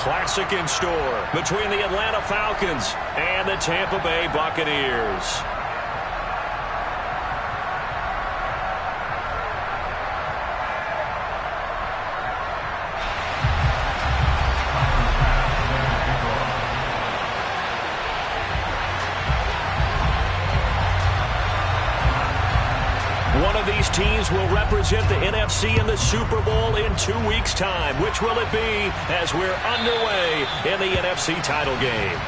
Classic in store between the Atlanta Falcons and the Tampa Bay Buccaneers. One of these teams will represent the NFC in the Super Bowl in 2 weeks' time. Which will it be as we're underway in the NFC title game?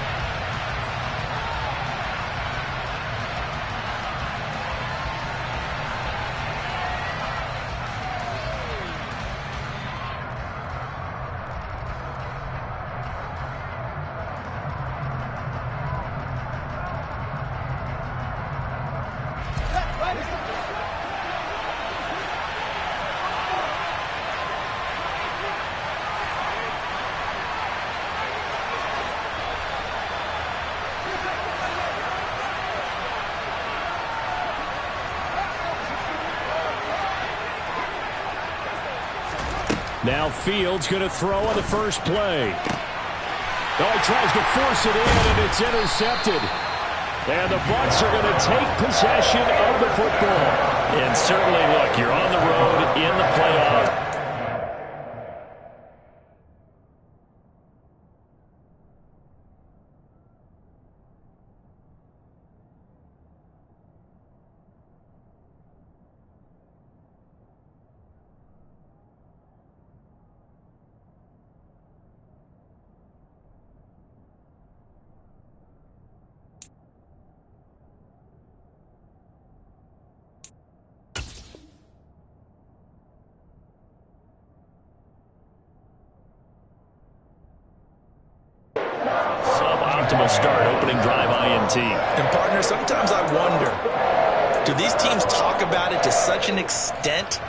Now Fields going to throw on the first play. Oh, he tries to force it in, and it's intercepted. And the Bucs are going to take possession of the football. And certainly, look, you're on the road in the playoffs. Suboptimal start, opening drive INT. And partner, sometimes I wonder, do these teams talk about it to such an extent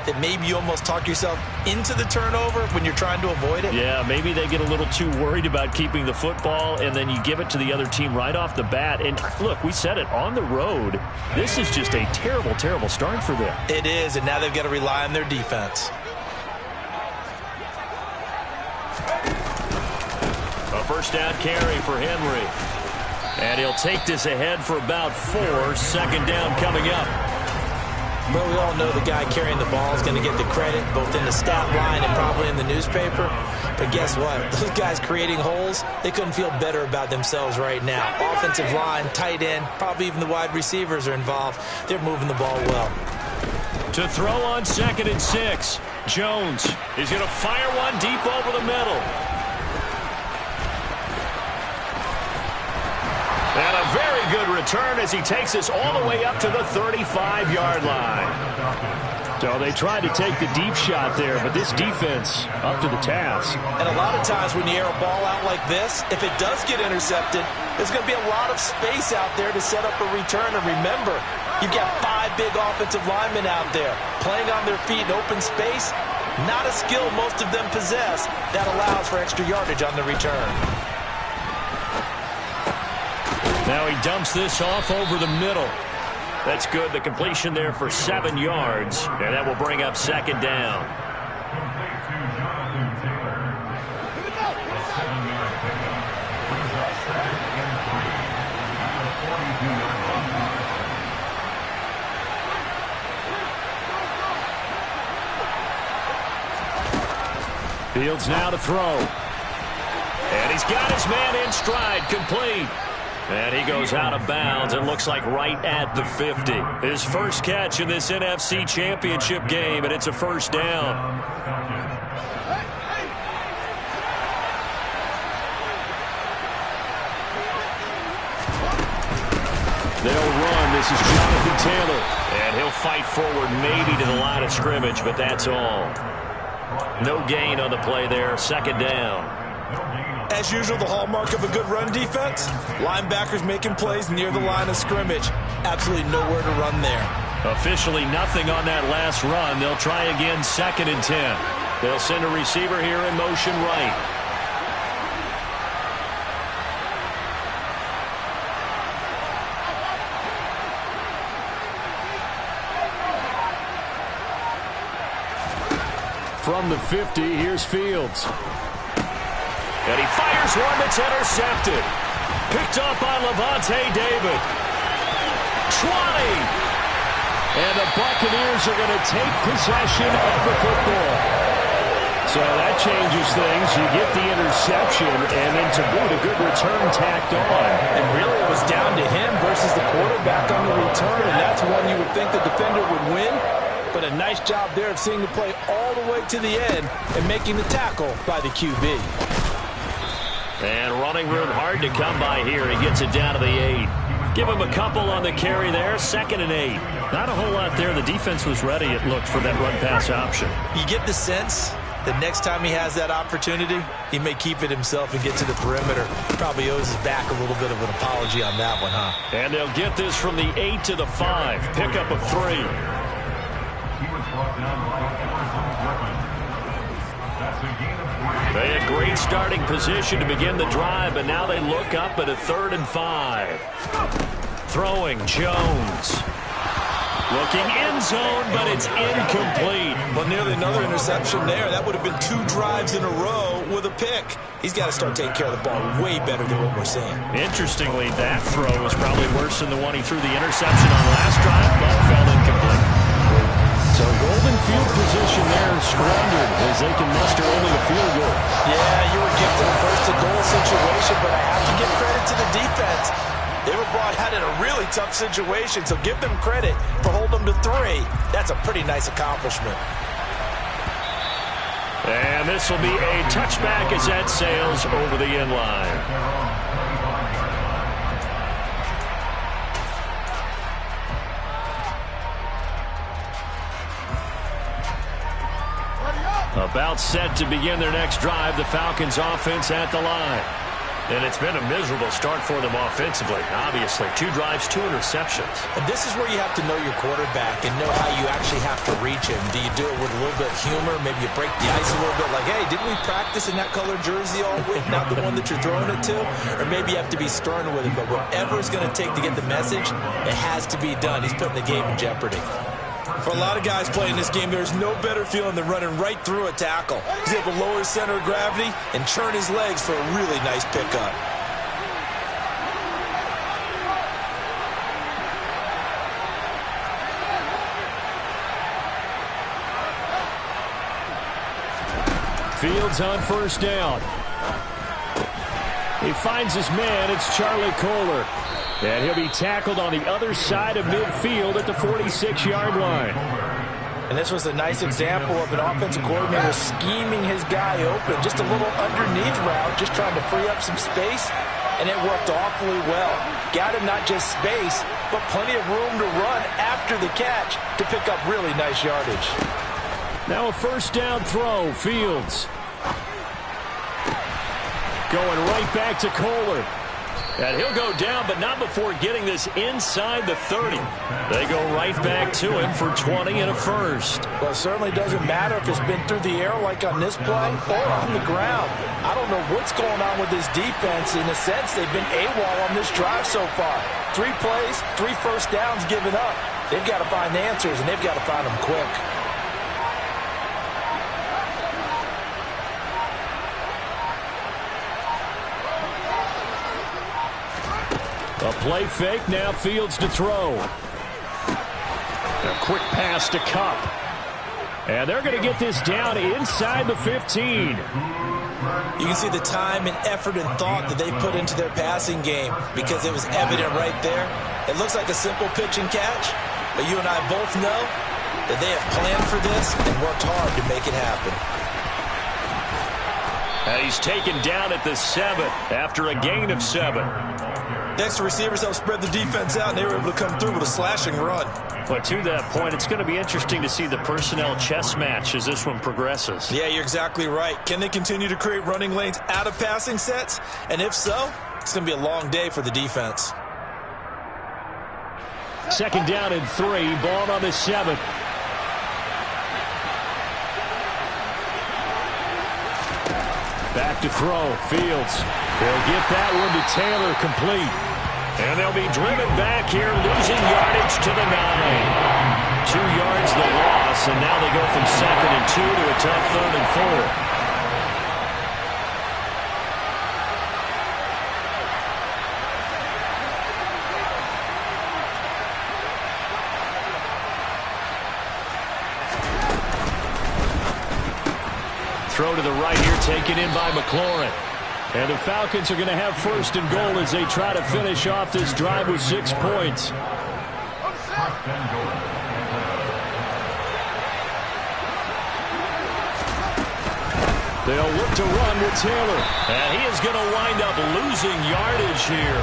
that maybe you almost talk yourself into the turnover when you're trying to avoid it? Yeah, maybe they get a little too worried about keeping the football, and then you give it to the other team right off the bat. And look, we said it, on the road, this is just a terrible, terrible start for them. It is, and now they've got to rely on their defense. A first down carry for Henry. And he'll take this ahead for about 4. Second down coming up. Well, we all know the guy carrying the ball is going to get the credit both in the stat line and probably in the newspaper. But guess what? Those guys creating holes, they couldn't feel better about themselves right now. Offensive line, tight end, probably even the wide receivers are involved. They're moving the ball well. To throw on 2nd and 6. Jones is going to fire one deep over the middle. And a very good return as he takes us all the way up to the 35-yard line. So they tried to take the deep shot there, but this defense up to the task. And a lot of times when you air a ball out like this, if it does get intercepted, there's going to be a lot of space out there to set up a return. And remember, you've got 5 big offensive linemen out there playing on their feet in open space. Not a skill most of them possess that allows for extra yardage on the return. Now he dumps this off over the middle. That's good. The completion there for 7 yards. And that will bring up 2nd down. Fields now to throw. And he's got his man in stride, complete. And he goes out of bounds. It looks like right at the 50. His first catch in this NFC Championship game, and it's a first down. They'll run. This is Jonathan Taylor. And he'll fight forward maybe to the line of scrimmage, but that's all. No gain on the play there. 2nd down. As usual, the hallmark of a good run defense, linebackers making plays near the line of scrimmage. Absolutely nowhere to run there. Officially nothing on that last run. They'll try again 2nd and 10. They'll send a receiver here in motion right. From the 50, here's Fields. And he fires one that's intercepted. Picked up by Lavonte David. 20. And the Buccaneers are going to take possession of the football. So that changes things. You get the interception, and then to boot, a good return tacked on. And really, it was down to him versus the quarterback on the return, and that's one you would think the defender would win. But a nice job there of seeing the play all the way to the end and making the tackle by the QB. And running room hard to come by here. He gets it down to the 8. Give him a couple on the carry there. 2nd and 8. Not a whole lot there. The defense was ready, it looked, for that run-pass option. You get the sense that next time he has that opportunity, he may keep it himself and get to the perimeter. Probably owes his back a little bit of an apology on that one, huh? And they'll get this from the 8 to the 5. Pickup of 3. They had great starting position to begin the drive, but now they look up at a 3rd and 5. Throwing Jones. Looking end zone, but it's incomplete. Well, nearly another interception there. That would have been 2 drives in a row with a pick. He's got to start taking care of the ball way better than what we're seeing. Interestingly, that throw was probably worse than the one he threw the interception on last drive, but fell incomplete. So golden field position there squandered as they can muster only a field goal. Yeah, you were gifted a first-and-goal situation, but I have to give credit to the defense. They were brought out in a really tough situation, so give them credit for holding them to 3. That's a pretty nice accomplishment. And this will be a touchback as that sails over the end line. About set to begin their next drive, the Falcons offense at the line. And it's been a miserable start for them offensively, obviously. 2 drives, 2 interceptions. And this is where you have to know your quarterback and know how you actually have to reach him. Do you do it with a little bit of humor? Maybe you break the ice a little bit like, hey, didn't we practice in that color jersey all week, not the one that you're throwing it to? Or maybe you have to be stern with him. But whatever it's going to take to get the message, it has to be done. He's putting the game in jeopardy. For a lot of guys playing this game, there's no better feeling than running right through a tackle. He's able to lower his center of gravity and churn his legs for a really nice pickup. Fields on first down. He finds his man. It's Charlie Kolar. And he'll be tackled on the other side of midfield at the 46-yard line. And this was a nice example of an offensive coordinator scheming his guy open. Just a little underneath route, just trying to free up some space. And it worked awfully well. Got him not just space, but plenty of room to run after the catch to pick up really nice yardage. Now a first down throw. Fields. Going right back to Kolar. And he'll go down, but not before getting this inside the 30. They go right back to him for 20 and a first. Well, it certainly doesn't matter if it's been through the air like on this play or on the ground. I don't know what's going on with this defense. In a sense, they've been AWOL on this drive so far. 3 plays, 3 first downs given up. They've got to find answers, and they've got to find them quick. A play fake, now Fields to throw. A quick pass to Kupp. And they're going to get this down inside the 15. You can see the time and effort and thought that they put into their passing game because it was evident right there. It looks like a simple pitch and catch, but you and I both know that they have planned for this and worked hard to make it happen. And he's taken down at the 7 after a gain of 7. Next, the receivers helped spread the defense out, and they were able to come through with a slashing run. But to that point, it's going to be interesting to see the personnel chess match as this one progresses. Yeah, you're exactly right. Can they continue to create running lanes out of passing sets? And if so, it's going to be a long day for the defense. Second down and 3, ball on the 7. Back to throw, Fields. They'll get that one to Taylor, complete. And they'll be driven back here, losing yardage to the 9. 2 yards the loss, and now they go from 2nd and 2 to a tough 3rd and 4. throw to the right here, taken in by McLaurin. And the Falcons are going to have first and goal as they try to finish off this drive with 6 points. They'll look to run with Taylor. And he is going to wind up losing yardage here,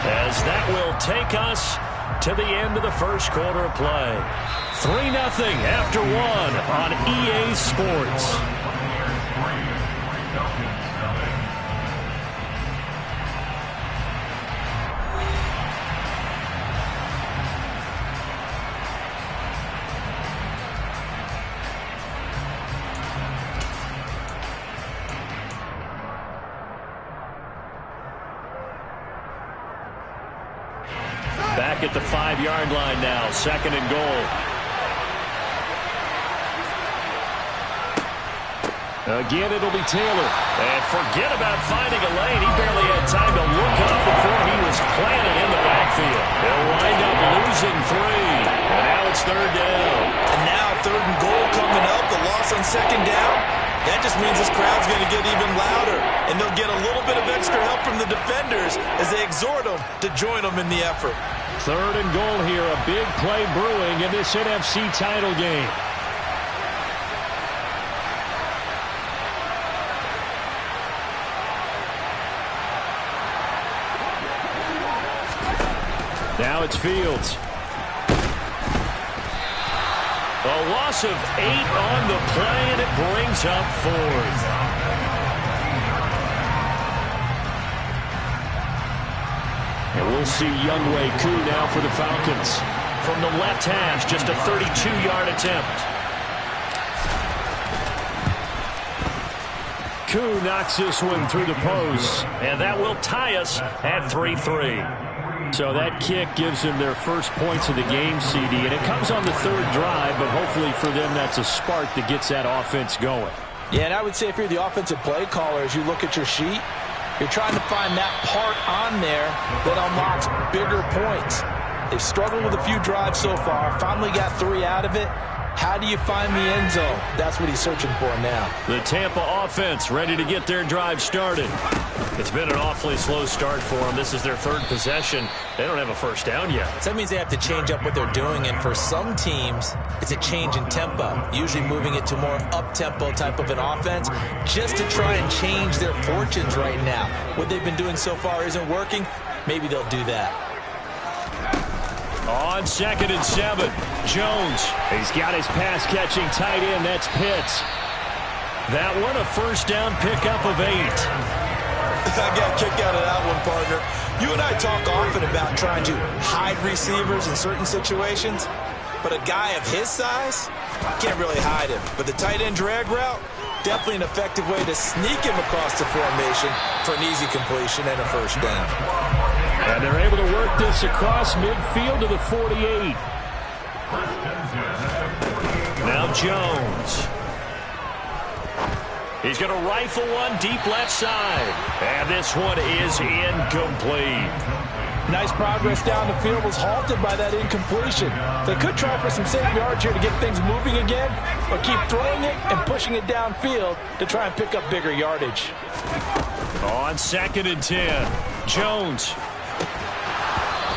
as that will take us to the end of the first quarter of play. 3-0 after 1 on EA Sports. Back at the 5-yard line now, 2nd and goal. Again, it'll be Taylor. And forget about finding a lane. He barely had time to look up before he was planted in the backfield. They'll wind up losing 3. And now it's 3rd down. And now 3rd and goal coming up. The loss on 2nd down. That just means this crowd's going to get even louder. And they'll get a little bit of extra help from the defenders as they exhort them to join them in the effort. 3rd and goal here. A big play brewing in this NFC title game. Now it's Fields. A loss of 8 on the play, and it brings up 4th. And we'll see Younghoe Koo now for the Falcons. From the left hash, just a 32-yard attempt. Koo knocks this one through the post, and that will tie us at 3-3. So that kick gives them their first points of the game, CD, and it comes on the 3rd drive, but hopefully for them that's a spark that gets that offense going. Yeah, and I would say if you're the offensive play caller, as you look at your sheet, you're trying to find that part on there that unlocks bigger points. They've struggled with a few drives so far, finally got 3 out of it. How do you find the end zone? That's what he's searching for now. The Tampa offense ready to get their drive started. It's been an awfully slow start for them. This is their 3rd possession. They don't have a first down yet. So that means they have to change up what they're doing, and for some teams, it's a change in tempo, usually moving it to more up-tempo type of an offense, just to try and change their fortunes right now. What they've been doing so far isn't working. Maybe they'll do that. On 2nd and 7, Jones. He's got his pass-catching tight end. That's Pitts. That one a first down pickup of 8. I got a kick out of that one, partner. You and I talk often about trying to hide receivers in certain situations, but a guy of his size can't really hide him. But the tight end drag route, definitely an effective way to sneak him across the formation for an easy completion and a first down. And they're able to work this across midfield to the 48. Now Jones. He's going to rifle one deep left side. And this one is incomplete. Nice progress down the field, was halted by that incompletion. They could try for some safe yards here to get things moving again, or keep throwing it and pushing it downfield to try and pick up bigger yardage. On 2nd and 10, Jones.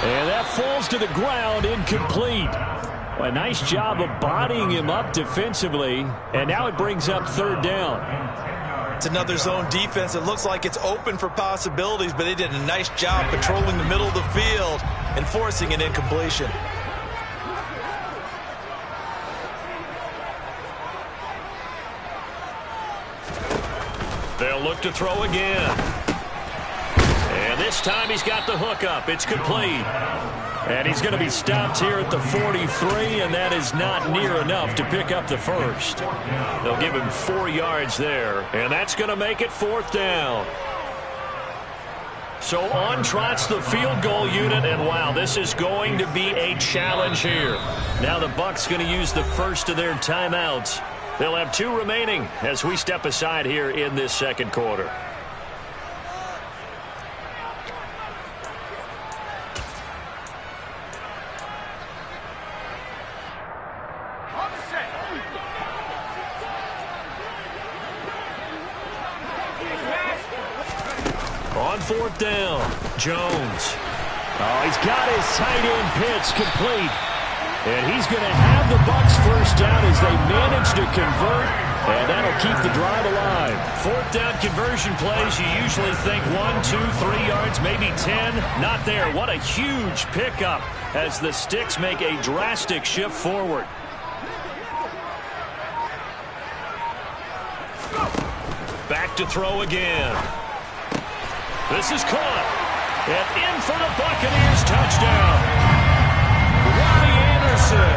And that falls to the ground, incomplete. A nice job of bodying him up defensively, and now it brings up 3rd down. It's another zone defense. It looks like it's open for possibilities, but they did a nice job patrolling the middle of the field and forcing an incompletion. They'll look to throw again. And this time he's got the hook up. It's complete. And he's going to be stopped here at the 43, and that is not near enough to pick up the first. They'll give him 4 yards there, and that's going to make it 4th down. So on trots the field goal unit, and wow, this is going to be a challenge here. Now the Bucs going to use the first of their timeouts. They'll have 2 remaining as we step aside here in this 2nd quarter. On fourth down, Jones. Oh, he's got his tight end pitch complete. And he's going to have the Bucs first down as they manage to convert, and that'll keep the drive alive. Fourth down conversion plays, you usually think 1, 2, 3 yards, maybe 10. Not there. What a huge pickup as the Sticks make a drastic shift forward. Back to throw again. This is caught. And in for the Buccaneers touchdown. Robbie Anderson.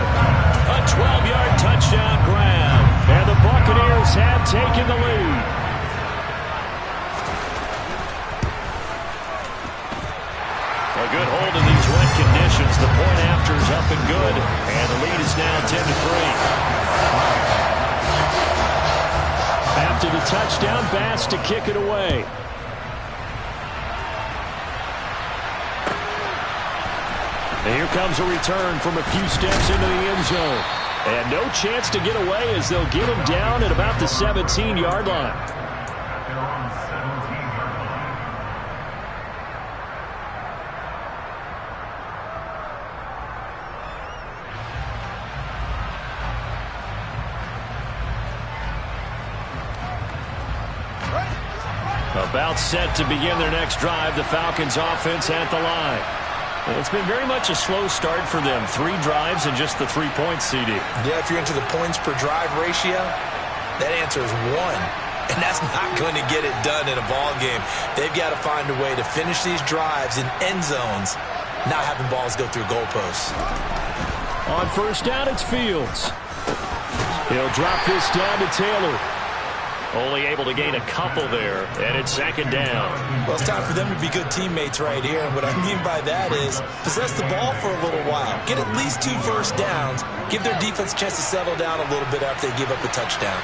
A 12-yard touchdown grab. And the Buccaneers have taken the lead. A good hold in these wet conditions. The point after is up and good. And the lead is now 10-3. After the touchdown, Bass to kick it away. And here comes a return from a few steps into the end zone. And no chance to get away as they'll get him down at about the 17-yard line. About set to begin their next drive, the Falcons offense at the line. It's been very much a slow start for them. 3 drives and just the 3 points, CD. Yeah, if you're into the points per drive ratio, that answer is 1. And that's not going to get it done in a ball game. They've got to find a way to finish these drives in end zones, not having balls go through goalposts. On first down, it's Fields. He'll drop this down to Taylor. Only able to gain a couple there, and it's second down. Well, it's time for them to be good teammates right here. And what I mean by that is possess the ball for a little while. Get at least 2 first downs. Give their defense a chance to settle down a little bit after they give up a touchdown.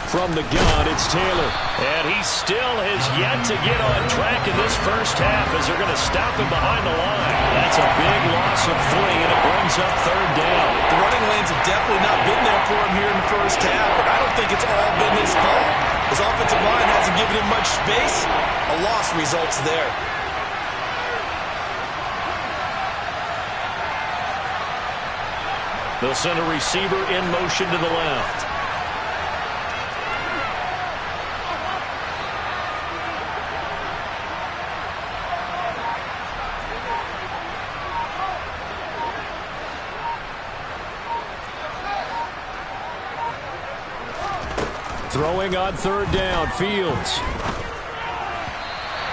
From the gun, it's Taylor. And he still has yet to get on track in this first half as they're going to stop him behind the line. That's a big loss of 3, and it brings up third down. The running lanes have definitely not been there for him here in the first half, and I don't think it's all been his fault. His offensive line hasn't given him much space. A loss results there. They'll send a receiver in motion to the left. Throwing on third down, Fields.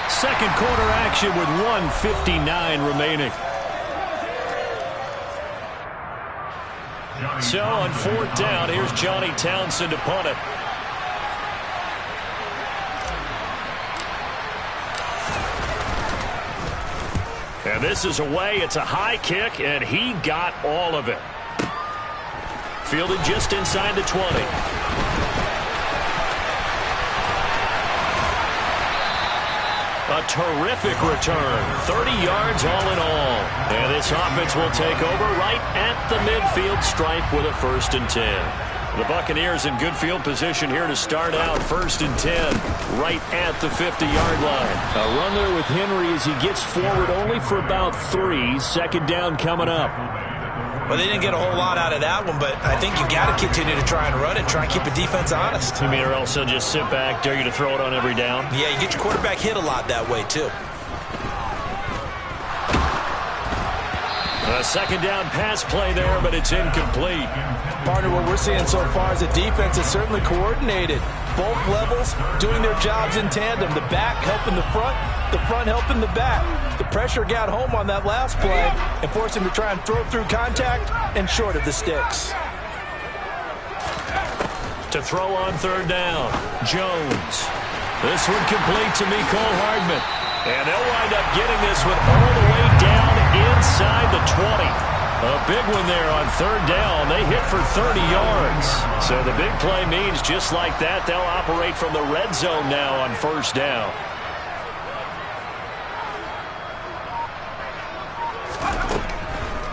Second quarter action with 1:59 remaining. So on fourth down, here's Johnny Townsend to punt it. And this is away. It's a high kick, and he got all of it. Fielded just inside the 20. A terrific return. 30 yards all in all. And this offense will take over right at the midfield stripe with a 1st and 10. The Buccaneers in good field position here to start out 1st and 10 right at the 50-yard line. A run there with Henry as he gets forward only for about 3. Second down coming up. Well, they didn't get a whole lot out of that one, but I think you got to continue to try and run it, try and keep the defense honest. You mean or else they'll just sit back, dare you to throw it on every down? Yeah, you get your quarterback hit a lot that way, too. A second down pass play there, but it's incomplete. Partner, what we're seeing so far is the defense is certainly coordinated. Both levels doing their jobs in tandem. The back helping the front helping the back. The pressure got home on that last play and forced him to try and throw through contact and short of the sticks. To throw on third down, Jones. This one complete to Mecole Hardman. And they'll wind up getting this one all the way down inside the 20. A big one there on third down. They hit for 30 yards. So the big play means just like that, they'll operate from the red zone now on first down.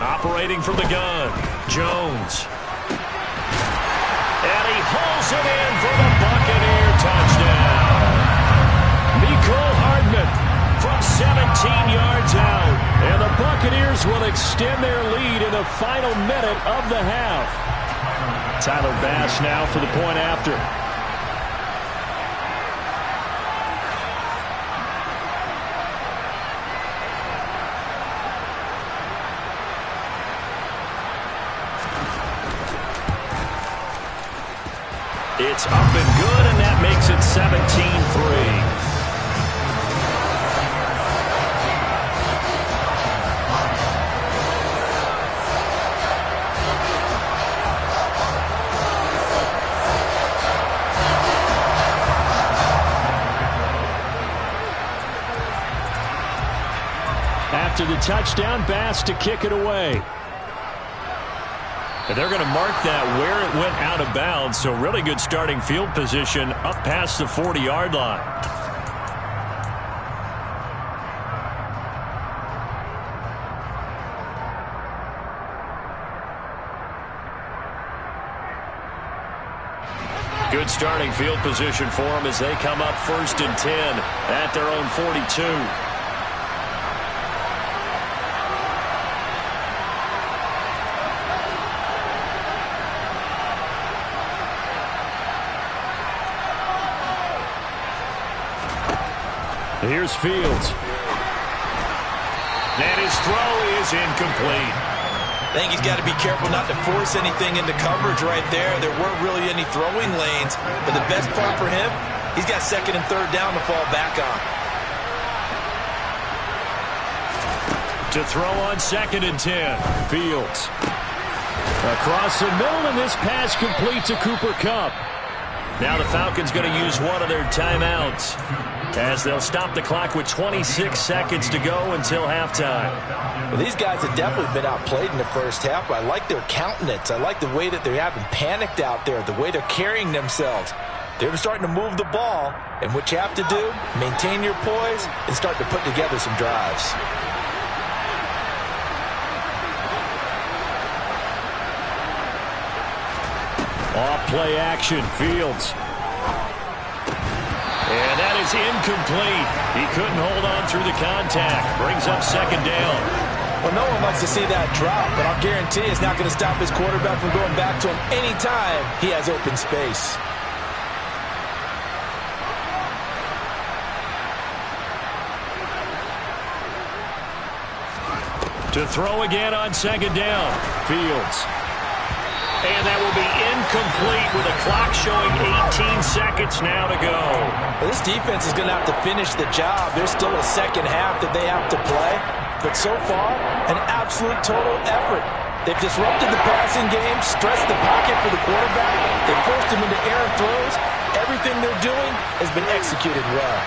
Operating from the gun, Jones. And he hauls it in for the Buccaneer touchdown. Mecole Hardman from 17 yards out. And the Buccaneers will extend their lead in the final minute of the half. Tyler Bass now for the point after. It's up and good, and that makes it 17-3. After the touchdown, Bass to kick it away. And they're going to mark that where it went out of bounds, so really good starting field position up past the 40-yard line. Good starting field position for them as they come up 1st and 10 at their own 42. Here's Fields. And his throw is incomplete. I think he's got to be careful not to force anything into coverage right there. There weren't really any throwing lanes. But the best part for him, he's got 2nd and 3rd down to fall back on. To throw on 2nd and 10. Fields. Across the middle, and this pass complete to Cooper Kupp. Now the Falcons going to use one of their timeouts, as they'll stop the clock with 26 seconds to go until halftime. Well, these guys have definitely been outplayed in the first half. I like their countenance. I like the way that they haven't panicked out there, the way they're carrying themselves. They're starting to move the ball, and what you have to do, maintain your poise and start to put together some drives. Off play action, Fields. And that is incomplete. He couldn't hold on through the contact. Brings up 2nd down. Well, no one likes to see that drop, but I'll guarantee it's not going to stop his quarterback from going back to him anytime he has open space. To throw again on 2nd down. Fields. And that will be incomplete with a clock showing 18 seconds now to go. Well, this defense is going to have to finish the job. There's still a second half that they have to play. But so far, an absolute total effort. They've disrupted the passing game, stressed the pocket for the quarterback. They forced him into errant throws. Everything they're doing has been executed well.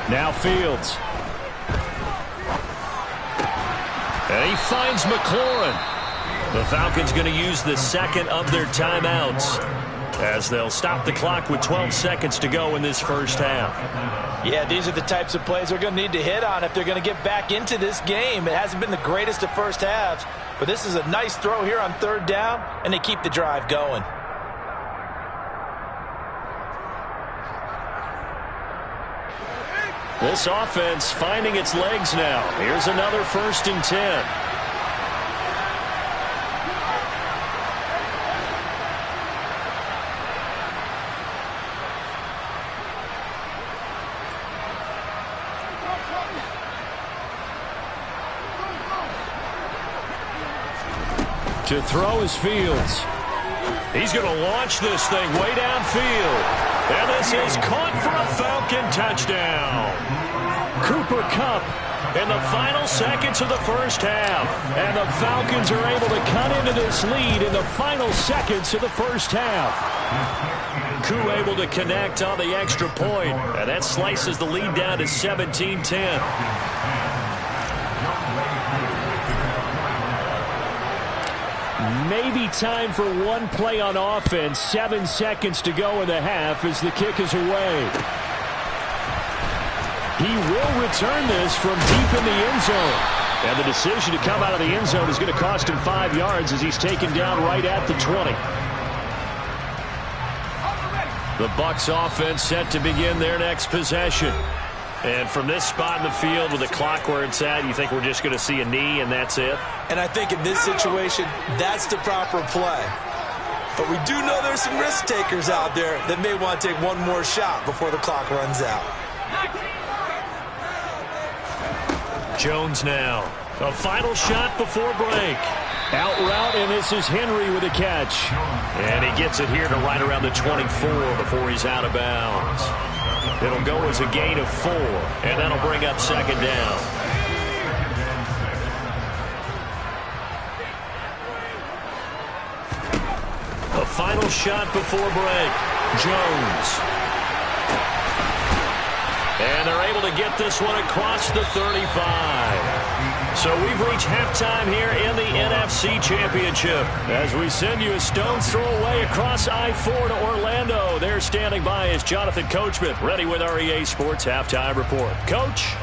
Now Fields. And he finds McLaurin. The Falcons going to use the 2nd of their timeouts, as they'll stop the clock with 12 seconds to go in this first half. Yeah, these are the types of plays they're going to need to hit on if they're going to get back into this game. It hasn't been the greatest of first halves, but this is a nice throw here on 3rd down, and they keep the drive going. This offense finding its legs now. Here's another 1st and 10. To throw is Fields. He's going to launch this thing way downfield. And this is caught for a Falcon touchdown. Cooper Kupp in the final seconds of the first half. And the Falcons are able to cut into this lead in the final seconds of the first half. Koo able to connect on the extra point. And that slices the lead down to 17-10. Maybe time for one play on offense. 7 seconds to go in the half as the kick is away. He will return this from deep in the end zone. And the decision to come out of the end zone is going to cost him 5 yards as he's taken down right at the 20. The Bucs offense set to begin their next possession. And from this spot in the field with the clock where it's at, you think we're just going to see a knee and that's it? And I think in this situation, that's the proper play. But we do know there's some risk takers out there that may want to take one more shot before the clock runs out. Jones now. A final shot before break. Out route, and this is Henry with a catch. And he gets it here to right around the 24 before he's out of bounds. It'll go as a gain of 4, and that'll bring up second down. A final shot before break. Jones. And they're able to get this one across the 35. So we've reached halftime here in the NFC Championship. As we send you a stone's throw away across I-4 to Orlando. There standing by is Jonathan Coachman, ready with our EA Sports Halftime Report. Coach?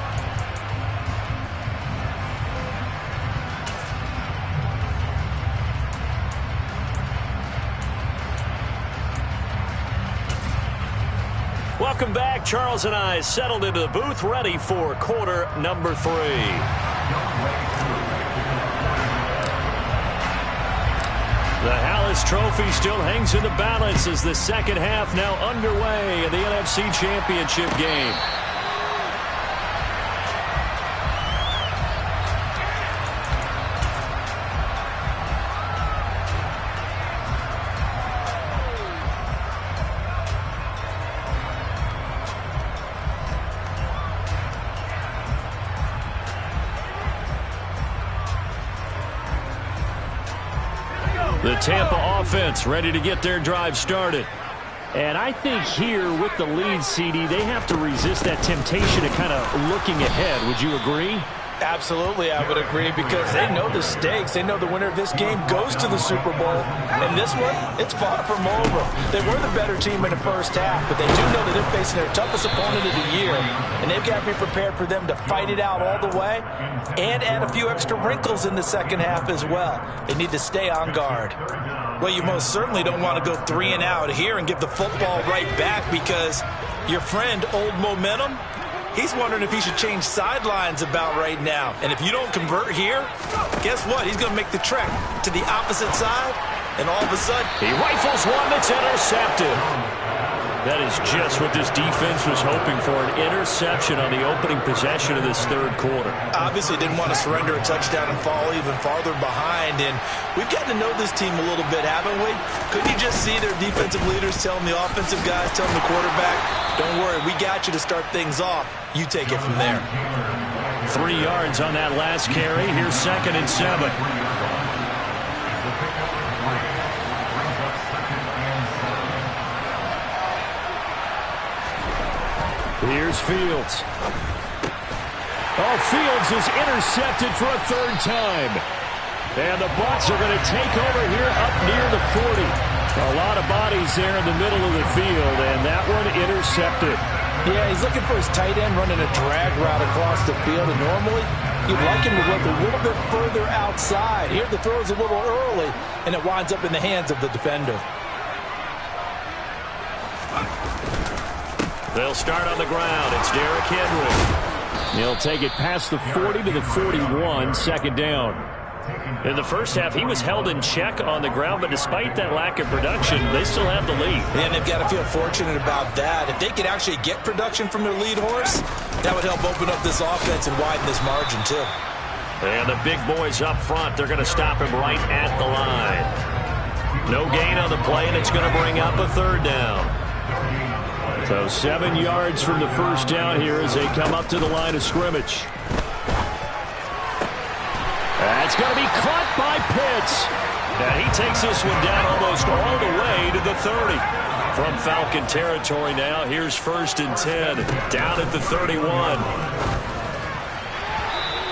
Welcome back. Charles and I settled into the booth, ready for quarter number 3. The Hallis Trophy still hangs in the balance as the second half now underway in the NFC Championship game. The Tampa offense ready to get their drive started. And I think here with the lead, CD, they have to resist that temptation of kind of looking ahead. Would you agree? Absolutely, I would agree, because they know the stakes. They know the winner of this game goes to the Super Bowl. And this one, it's far from over. They were the better team in the first half, but they do know that they're facing their toughest opponent of the year. And they've got to be prepared for them to fight it out all the way and add a few extra wrinkles in the second half as well. They need to stay on guard. Well, you most certainly don't want to go 3 and out here and give the football right back, because your friend, Old Momentum, he's wondering if he should change sidelines about right now. And if you don't convert here, guess what? He's going to make the trek to the opposite side, and all of a sudden, he rifles one that's intercepted. That is just what this defense was hoping for, an interception on the opening possession of this third quarter. Obviously didn't want to surrender a touchdown and fall even farther behind. And we've gotten to know this team a little bit, haven't we? Couldn't you just see their defensive leaders telling the offensive guys, telling the quarterback, don't worry, we got you to start things off. You take it from there. 3 yards on that last carry. Here's 2nd and 7. Here's Fields. Oh, Fields is intercepted for a 3rd time. And the Bucs are going to take over here up near the 40. A lot of bodies there in the middle of the field, and that one intercepted. Yeah, he's looking for his tight end running a drag route across the field, and normally you'd like him to look a little bit further outside. Here the throw is a little early, and it winds up in the hands of the defender. They'll start on the ground. It's Derrick Henry. He'll take it past the 40 to the 41, 2nd down. In the first half, he was held in check on the ground, but despite that lack of production, they still have the lead. And they've got to feel fortunate about that. If they could actually get production from their lead horse, that would help open up this offense and widen this margin, too. And the big boys up front, they're going to stop him right at the line. No gain on the play, and it's going to bring up a 3rd down. So 7 yards from the first down here as they come up to the line of scrimmage. That's going to be caught by Pitts. And he takes this one down almost all the way to the 30. From Falcon territory now, here's 1st and 10. Down at the 31.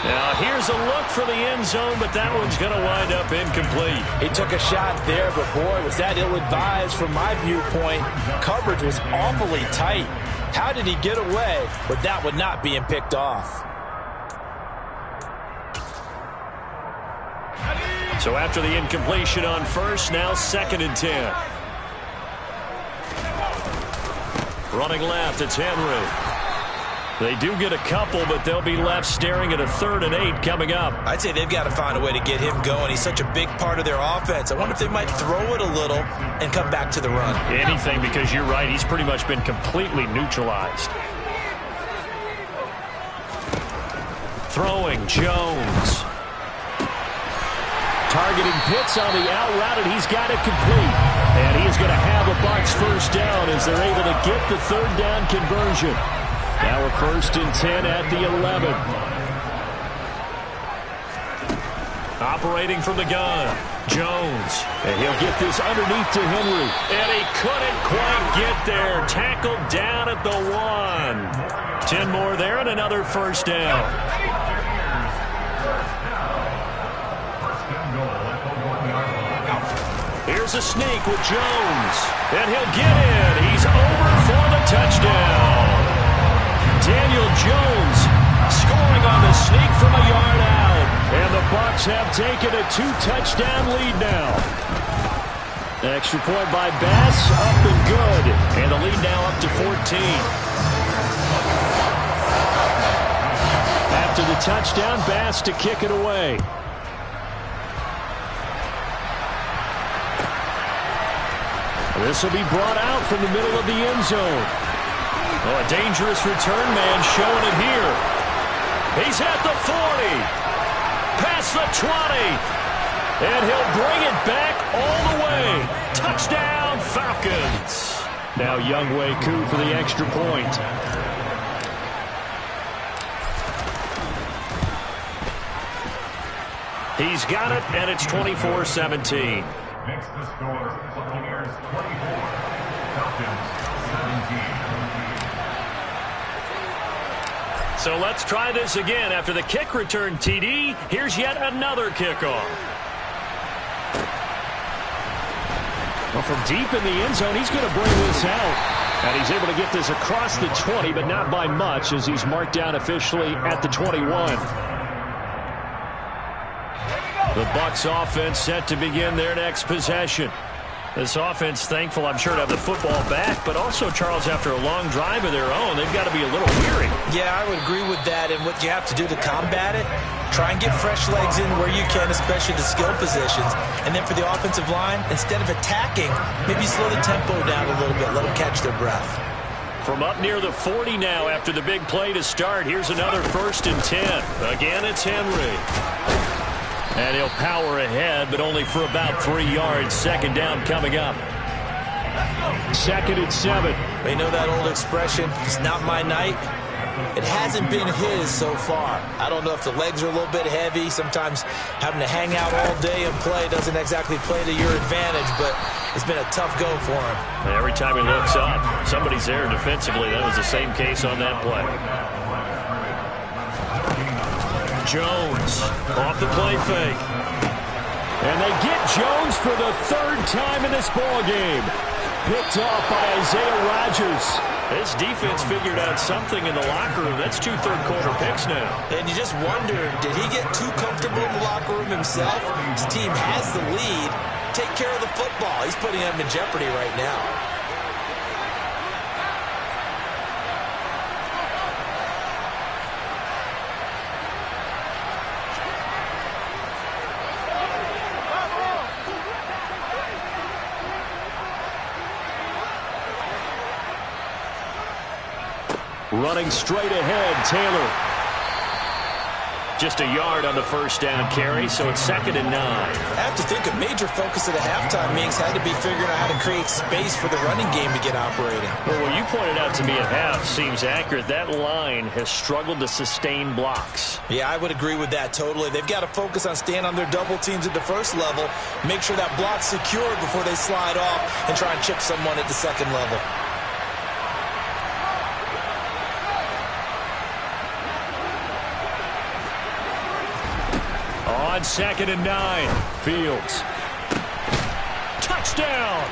Now here's a look for the end zone, but that one's going to wind up incomplete. He took a shot there, but boy, was that ill-advised from my viewpoint. Coverage was awfully tight. How did he get away with that one not being picked off? So after the incompletion on first, now 2nd and 10. Running left, it's Henry. They do get a couple, but they'll be left staring at a 3rd and 8 coming up. I'd say they've got to find a way to get him going. He's such a big part of their offense. I wonder if they might throw it a little and come back to the run. Anything, because you're right. He's pretty much been completely neutralized. Throwing, Jones. Targeting Pitts on the out route, and he's got it complete. And he is going to have a Bucs first down as they're able to get the 3rd down conversion. Now a 1st and 10 at the 11. Operating from the gun, Jones. And he'll get this underneath to Henry. And he couldn't quite get there. Tackled down at the 1. 10 more there and another first down. Here's a sneak with Jones. And he'll get in. He's over for the touchdown. Daniel Jones scoring on the sneak from a yard out. And the Bucs have taken a 2-touchdown lead now. Extra point by Bass, up and good. And the lead now up to 14. After the touchdown, Bass to kick it away. This will be brought out from the middle of the end zone. Oh, a dangerous return man showing it here. He's at the 40. Past the 20. And he'll bring it back all the way. Touchdown, Falcons. Now Younghoe Koo for the extra point. He's got it, and it's 24-17. Next to score, Buccaneers 24, Falcons 17. So let's try this again. After the kick return TD, here's yet another kickoff. Well, from deep in the end zone, he's going to bring this out. And he's able to get this across the 20, but not by much, as he's marked down officially at the 21. The Bucs offense set to begin their next possession. This offense thankful, I'm sure, to have the football back, but also, Charles, after a long drive of their own, they've got to be a little weary. Yeah, I would agree with that, and what you have to do to combat it, try and get fresh legs in where you can, especially the skill positions. And then for the offensive line, instead of attacking, maybe slow the tempo down a little bit, let them catch their breath. From up near the 40 now after the big play to start, here's another 1st and 10. Again, it's Henry. And he'll power ahead, but only for about 3 yards. 2nd down coming up. 2nd and 7. They know that old expression, it's not my night. It hasn't been his so far. I don't know if the legs are a little bit heavy. Sometimes having to hang out all day and play doesn't exactly play to your advantage, but it's been a tough go for him. And every time he looks up, somebody's there defensively. That was the same case on that play. Jones off the play fake. And they get Jones for the 3rd time in this ball game. Picked off by Isaiah Rodgers. This defense figured out something in the locker room. That's 2 third-quarter picks now. And you just wonder, did he get too comfortable in the locker room himself? His team has the lead. Take care of the football. He's putting them in jeopardy right now. Running straight ahead, Taylor. Just a yard on the 1st down carry, so it's 2nd and 9. I have to think a major focus of the halftime meetings had to be figuring out how to create space for the running game to get operating. Well, what you pointed out to me at half seems accurate. That line has struggled to sustain blocks. Yeah, I would agree with that totally. They've got to focus on staying on their double teams at the first level, make sure that block's secured before they slide off and try and chip someone at the second level. On 2nd and 9, Fields. Touchdown!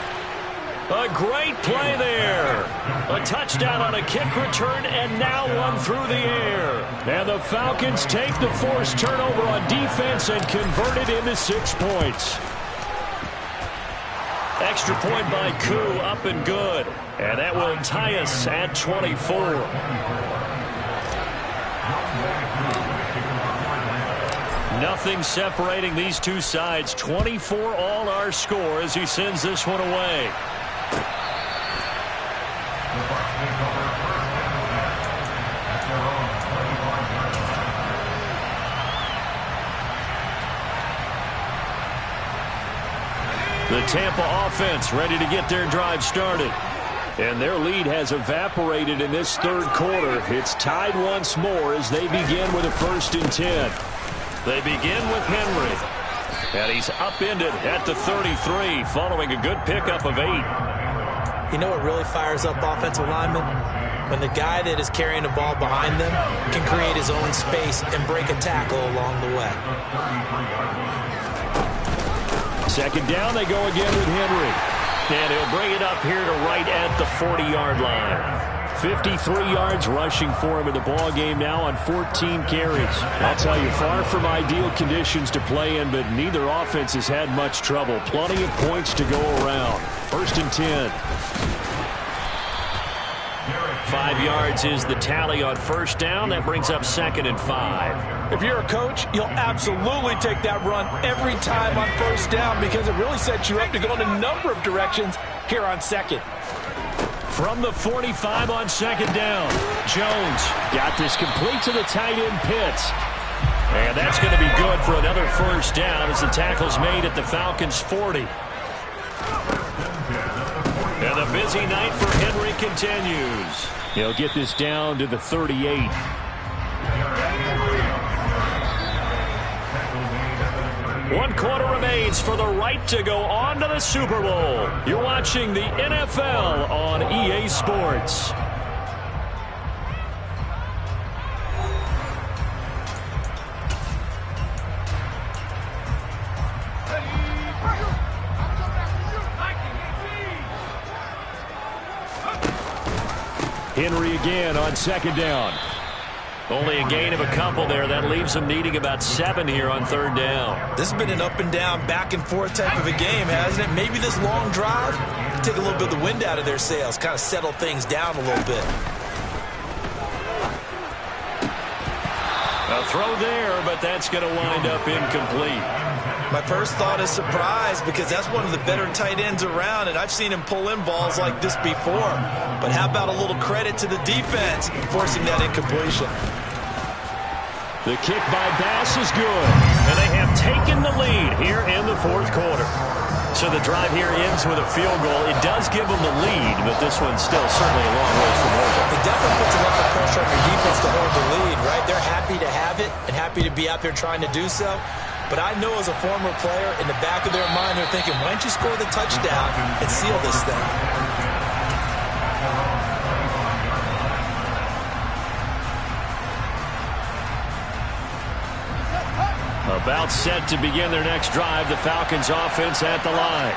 A great play there. A touchdown on a kick return, and now one through the air. And the Falcons take the forced turnover on defense and convert it into 6 points. Extra point by Koo, up and good. And that will tie us at 24. Nothing separating these two sides. 24 all our score as he sends this one away. The Tampa offense ready to get their drive started. And their lead has evaporated in this third quarter. It's tied once more as they begin with a 1st and 10. They begin with Henry. And he's upended at the 33 following a good pickup of 8. You know what really fires up offensive linemen? When the guy that is carrying the ball behind them can create his own space and break a tackle along the way. 2nd down, they go again with Henry. And he'll bring it up here to right at the 40-yard line. 53 yards rushing for him in the ball game now on 14 carries. I'll tell you, far from ideal conditions to play in, but neither offense has had much trouble. Plenty of points to go around. 1st and 10. 5 yards is the tally on 1st down. That brings up 2nd and 5. If you're a coach, you'll absolutely take that run every time on 1st down because it really sets you up to go in a number of directions here on 2nd. From the 45 on 2nd down, Jones got this complete to the tight end Pitts. And that's going to be good for another 1st down as the tackle's made at the Falcons' 40. And the busy night for Henry continues. He'll get this down to the 38. One quarter remains for the right to go on to the Super Bowl. You're watching the NFL on EA Sports. Henry again on 2nd down. Only a gain of a couple there. That leaves them needing about 7 here on 3rd down. This has been an up and down, back and forth type of a game, hasn't it? Maybe this long drive can take a little bit of the wind out of their sails, kind of settle things down a little bit. A throw there, but that's going to wind up incomplete. My first thought is surprise because that's one of the better tight ends around, and I've seen him pull in balls like this before. But how about a little credit to the defense forcing that incompletion? The kick by Bass is good, and they have taken the lead here in the 4th quarter. So the drive here ends with a field goal. It does give them the lead, but this one's still certainly a long way from over. It definitely puts a lot of pressure on your defense to hold the lead, right? They're happy to have it and happy to be out there trying to do so. But I know as a former player, in the back of their mind, they're thinking, why don't you score the touchdown and seal this thing? About set to begin their next drive, the Falcons offense at the line.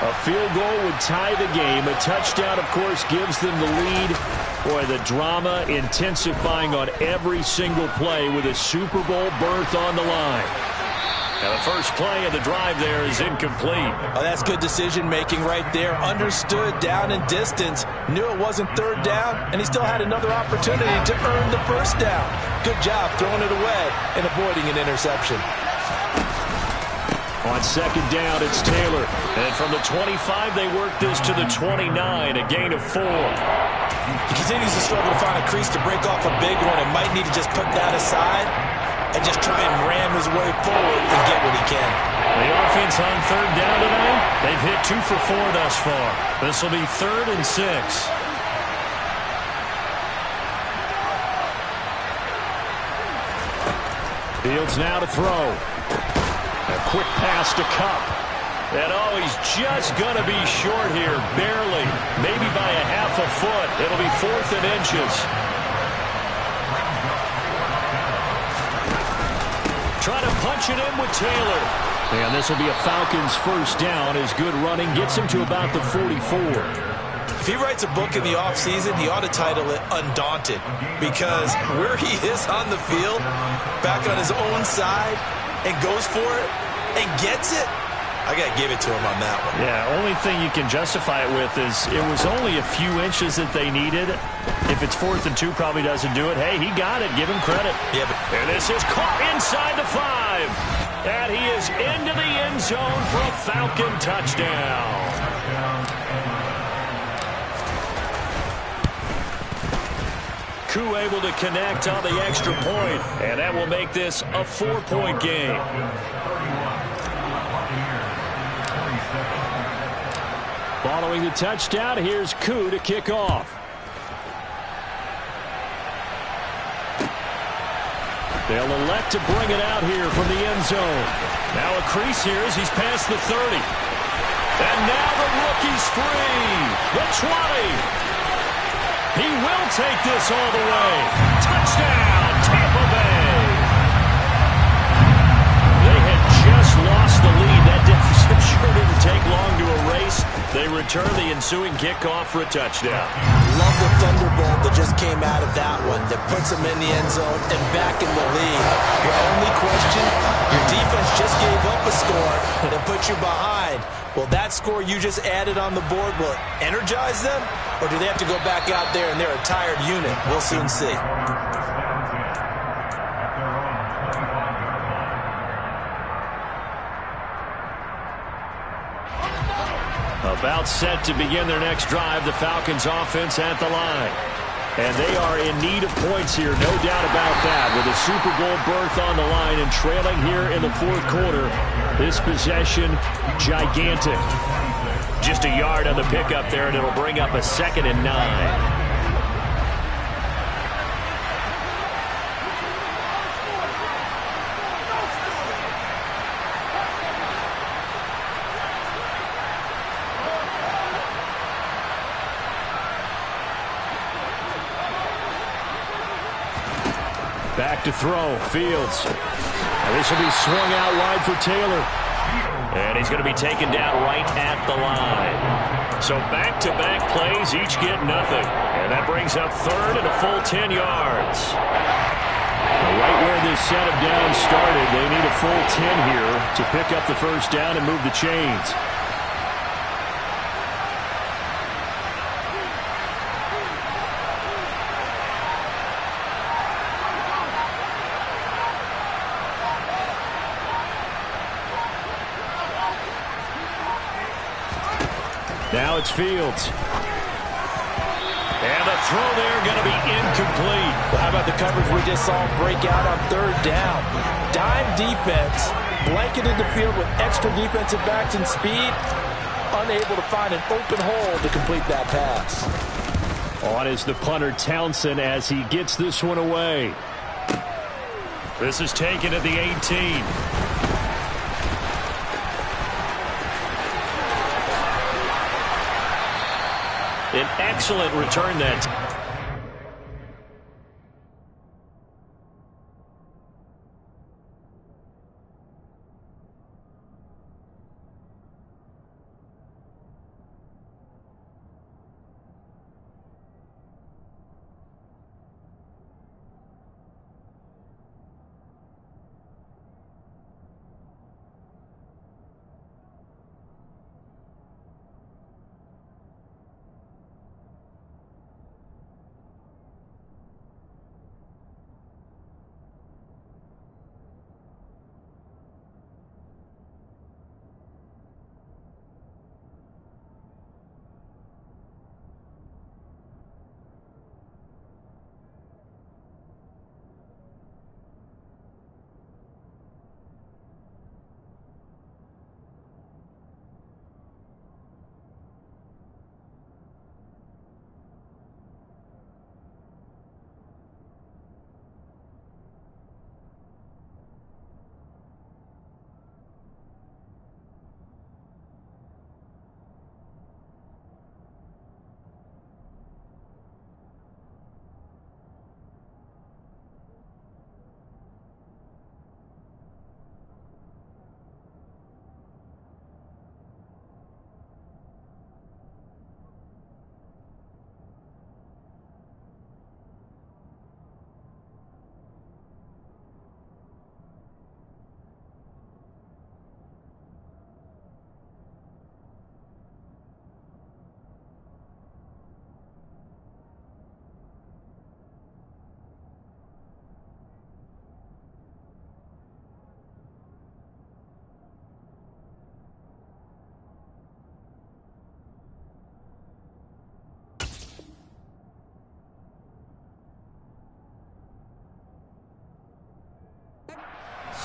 A field goal would tie the game. A touchdown, of course, gives them the lead. Boy, the drama intensifying on every single play with a Super Bowl berth on the line. Now the first play of the drive there is incomplete. Oh, that's good decision-making right there. Understood down and distance. Knew it wasn't 3rd down, and he still had another opportunity to earn the 1st down. Good job throwing it away and avoiding an interception. On 2nd down, it's Taylor. And from the 25, they work this to the 29, a gain of 4. He continues to struggle to find a crease to break off a big one and might need to just put that aside and just try and ram his way forward and get what he can. The offense on 3rd down tonight, they've hit 2 for 4 thus far. This will be 3rd and 6. Fields now to throw. A quick pass to Kupp. And oh, he's just going to be short here, barely. Maybe by a half a foot. It'll be 4th and inches. try to punch it in with Taylor. And this will be a Falcons first down as good running gets him to about the 44. If he writes a book in the offseason, he ought to title it Undaunted, because where he is on the field, back on his own side, and goes for it and gets it, I got to give it to him on that one. Yeah, only thing you can justify it with is it was only a few inches that they needed. If it's 4th and 2, probably doesn't do it. Hey, he got it. Give him credit. Yeah, and this is caught inside the 5. And he is into the end zone for a Falcon touchdown. Koo able to connect on the extra point, and that will make this a 4-point game. Following the touchdown, here's Koo to kick off. They'll elect to bring it out here from the end zone. Now a crease here as he's past the 30. And now the rookie's free. The 20. He will take this all the way. Touchdown, Tampa Bay. They had just lost the lead. That deficit sure didn't take long to erase. They return the ensuing kickoff for a touchdown. Love the thunderbolt that just came out of that one that puts them in the end zone and back in the lead. Your only question, your defense just gave up a score that put you behind. Well, that score you just added on the board will energize them, or do they have to go back out there and they're a tired unit? We'll soon see. About set to begin their next drive, the Falcons offense at the line. And they are in need of points here, no doubt about that. With a Super Bowl berth on the line and trailing here in the 4th quarter, this possession, gigantic. Just a yard on the pickup there, and it'll bring up a 2nd and 9. Back to throw, Fields. And this will be swung out wide for Taylor. And he's going to be taken down right at the line. So back-to-back plays, each get nothing. And that brings up 3rd and a full 10 yards. Right where this set of downs started, they need a full 10 here to pick up the first down and move the chains. Now it's Fields. And the throw there going to be incomplete. Well, how about the coverage we just saw break out on 3rd down? Dime defense, blanketed the field with extra defensive backs and speed, unable to find an open hole to complete that pass. On is the punter Townsend as he gets this one away. This is taken at the 18. An excellent return that time.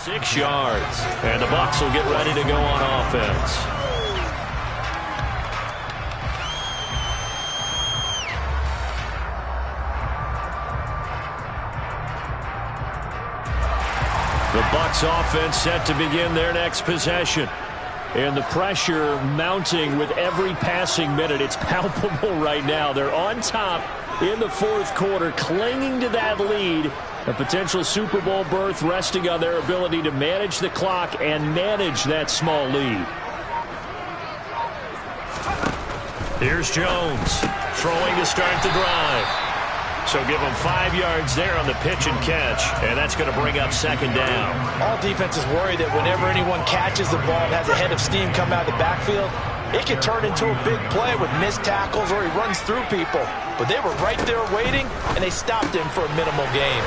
6 yards. And the Bucs will get ready to go on offense. The Bucs offense set to begin their next possession. And the pressure mounting with every passing minute. It's palpable right now. They're on top in the fourth quarter, clinging to that lead. A potential Super Bowl berth resting on their ability to manage the clock and manage that small lead. Here's Jones throwing to start the drive. So give them 5 yards there on the pitch and catch, and that's going to bring up second down. All defenses worry that whenever anyone catches the ball and has a head of steam come out of the backfield, it can turn into a big play with missed tackles or he runs through people. But they were right there waiting, and they stopped him for a minimal gain.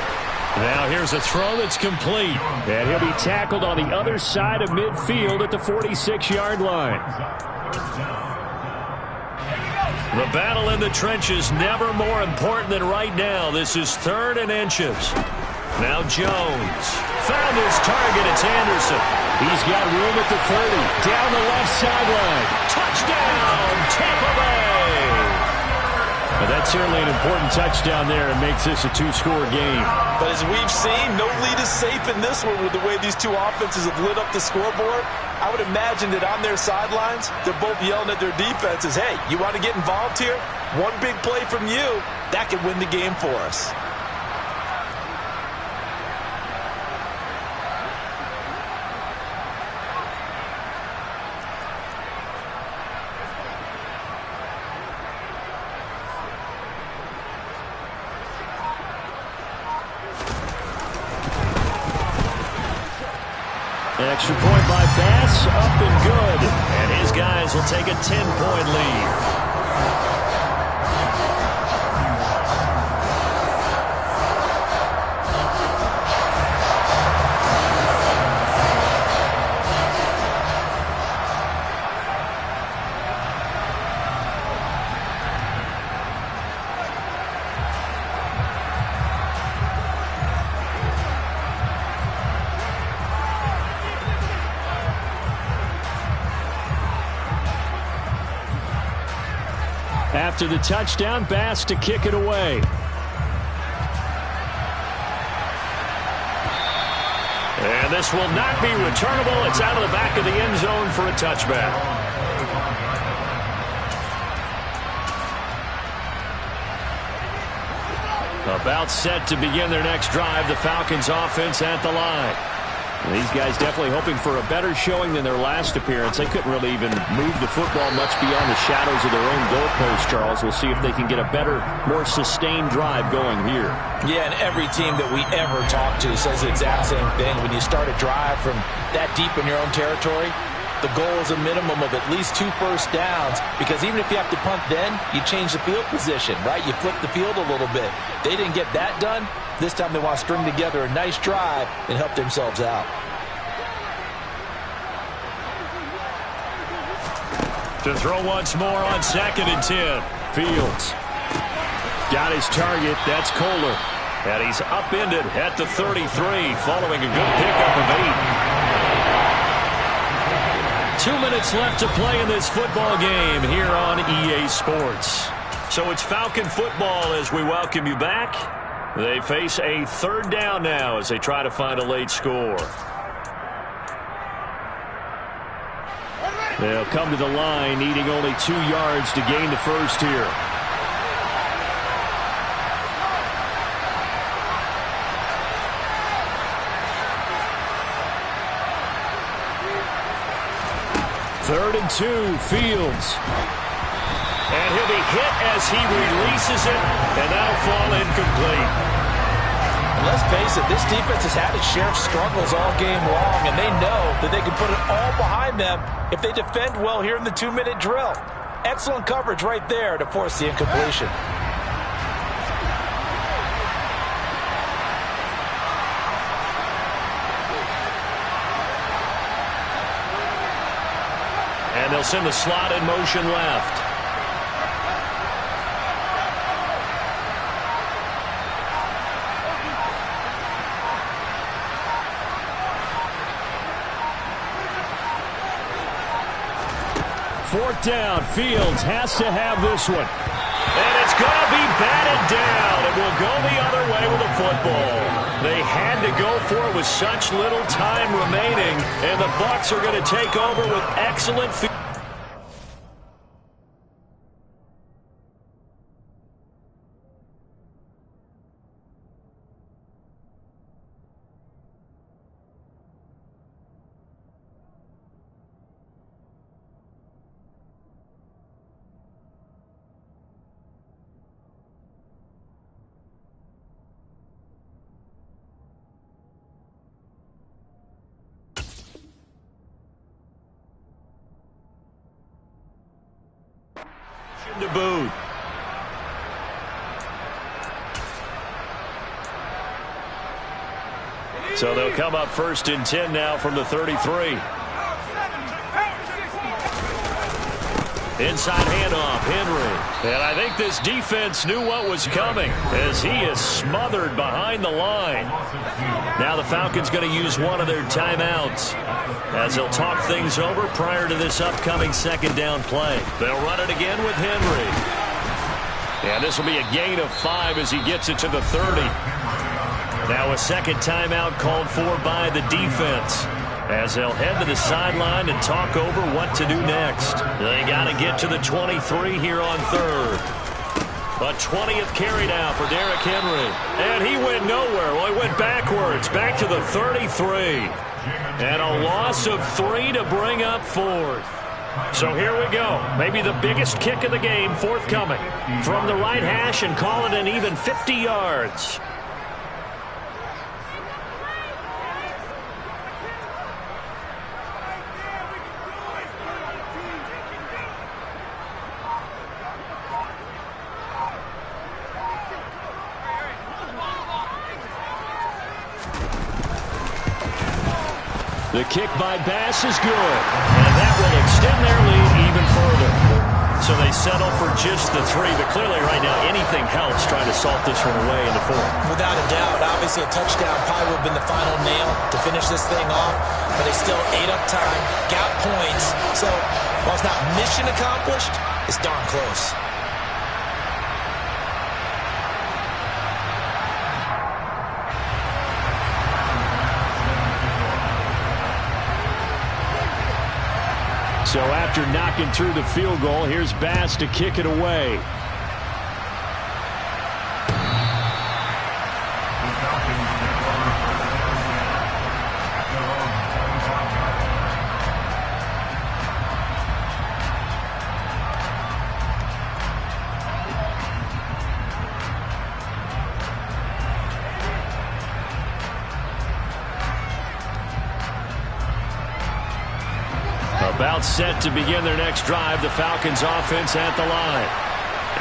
Now here's a throw that's complete, and he'll be tackled on the other side of midfield at the 46-yard line. The battle in the trenches never more important than right now. This is 3rd and inches. Now Jones found his target. It's Anderson. He's got room at the 30. Down the left sideline. Touchdown, Tampa Bay. But that's certainly an important touchdown there and makes this a 2-score game. But as we've seen, no lead is safe in this one with the way these two offenses have lit up the scoreboard. I would imagine that on their sidelines, they're both yelling at their defenses, hey, you want to get involved here? One big play from you, that could win the game for us. Extra point by Bass, up and good. And his guys will take a 10-point lead. After the touchdown, Bass to kick it away. And this will not be returnable. It's out of the back of the end zone for a touchback. About set to begin their next drive, the Falcons offense at the line. These guys definitely hoping for a better showing than their last appearance. They couldn't really even move the football much beyond the shadows of their own goalpost, Charles. We'll see if they can get a better, more sustained drive going here. Yeah, and every team that we ever talk to says the exact same thing. When you start a drive from that deep in your own territory, the goal is a minimum of at least 2 first downs, because even if you have to punt then, you change the field position, right? You flip the field a little bit. They didn't get that done. This time they want to string together a nice drive and help themselves out. To throw once more on 2nd and 10. Fields got his target. That's Kohler. And he's upended at the 33 following a good pickup of 8. 2 minutes left to play in this football game here on EA Sports. So it's Falcon football as we welcome you back. They face a 3rd down now as they try to find a late score. They'll come to the line needing only 2 yards to gain the first here. Third and 2, Fields. And he'll be hit as he releases it, and that'll fall incomplete. And let's face it, this defense has had its share of struggles all game long, and they know that they can put it all behind them if they defend well here in the 2-minute drill. Excellent coverage right there to force the incompletion. And they'll send the slot in motion left. 4th down. Fields has to have this one. And it's going to be batted down. It will go the other way with the football. They had to go for it with such little time remaining, and the Bucs are going to take over with excellent field. To boot. So they'll come up 1st and 10 now from the 33. Inside handoff, Henry. And I think this defense knew what was coming as he is smothered behind the line. Now the Falcons going to use one of their timeouts as they'll talk things over prior to this upcoming 2nd down play. They'll run it again with Henry. And this will be a gain of 5 as he gets it to the 30. Now a 2nd timeout called for by the defense as they'll head to the sideline and talk over what to do next. They got to get to the 23 here on 3rd. A 20th carry now for Derrick Henry. And he went nowhere. Well, he went backwards, back to the 33. And a loss of 3 to bring up 4th. So here we go. Maybe the biggest kick of the game forthcoming from the right hash, and call it an even 50 yards. The kick by Bass is good, and that will extend their lead even further. So they settle for just the 3, but clearly right now anything helps trying to salt this one away into 4. Without a doubt, obviously a touchdown probably would have been the final nail to finish this thing off, but they still ate up time, got points. So while it's not mission accomplished, it's darn close. So after knocking through the field goal, here's Bass to kick it away. About set to begin their next drive, the Falcons offense at the line.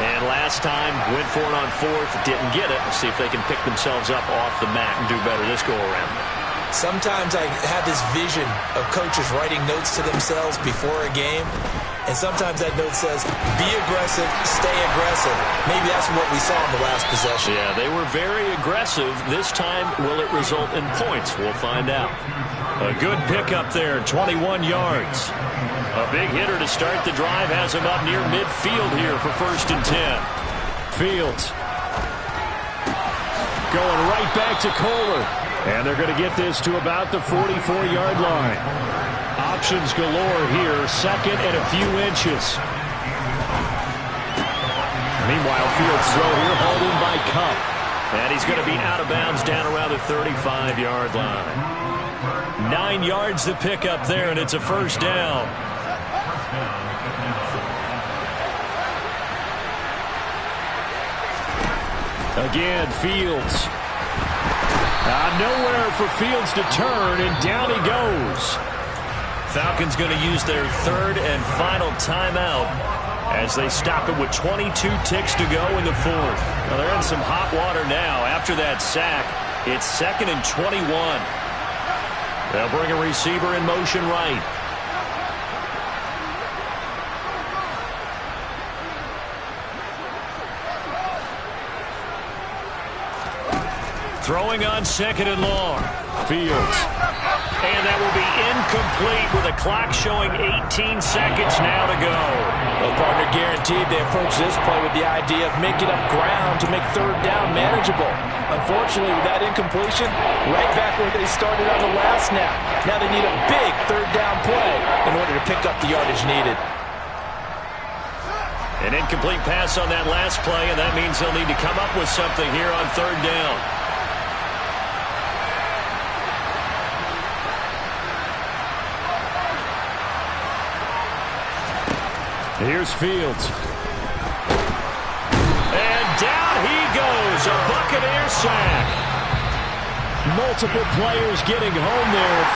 And last time, went for it on 4th, didn't get it. We'll see if they can pick themselves up off the mat and do better this go-around. Sometimes I have this vision of coaches writing notes to themselves before a game, and sometimes that note says, be aggressive, stay aggressive. Maybe that's what we saw in the last possession. Yeah, they were very aggressive. This time, will it result in points? We'll find out. A good pickup there, 21 yards. A big hitter to start the drive has him up near midfield here for 1st and 10. Fields going right back to Kohler. And they're going to get this to about the 44-yard line. Options galore here, 2nd and a few inches. Meanwhile, Fields throw here, hauled in by Kupp. And he's going to be out of bounds down around the 35-yard line. 9 yards to pick up there, and it's a 1st down. Again, Fields. Nowhere for Fields to turn, and down he goes. Falcons going to use their 3rd and final timeout as they stop it with 22 ticks to go in the 4th. Well, they're in some hot water now. After that sack, it's 2nd and 21. They'll bring a receiver in motion right. Throwing on 2nd and long. Fields. And that will be incomplete with a clock showing 18 seconds now to go. Well, partner, guaranteed they approach this play with the idea of making up ground to make third down manageable. Unfortunately, with that incompletion, right back where they started on the last snap. Now they need a big third down play in order to pick up the yardage needed. An incomplete pass on that last play, and that means they'll need to come up with something here on third down. Here's Fields. And down he goes, a Buccaneer sack. Multiple players getting home there.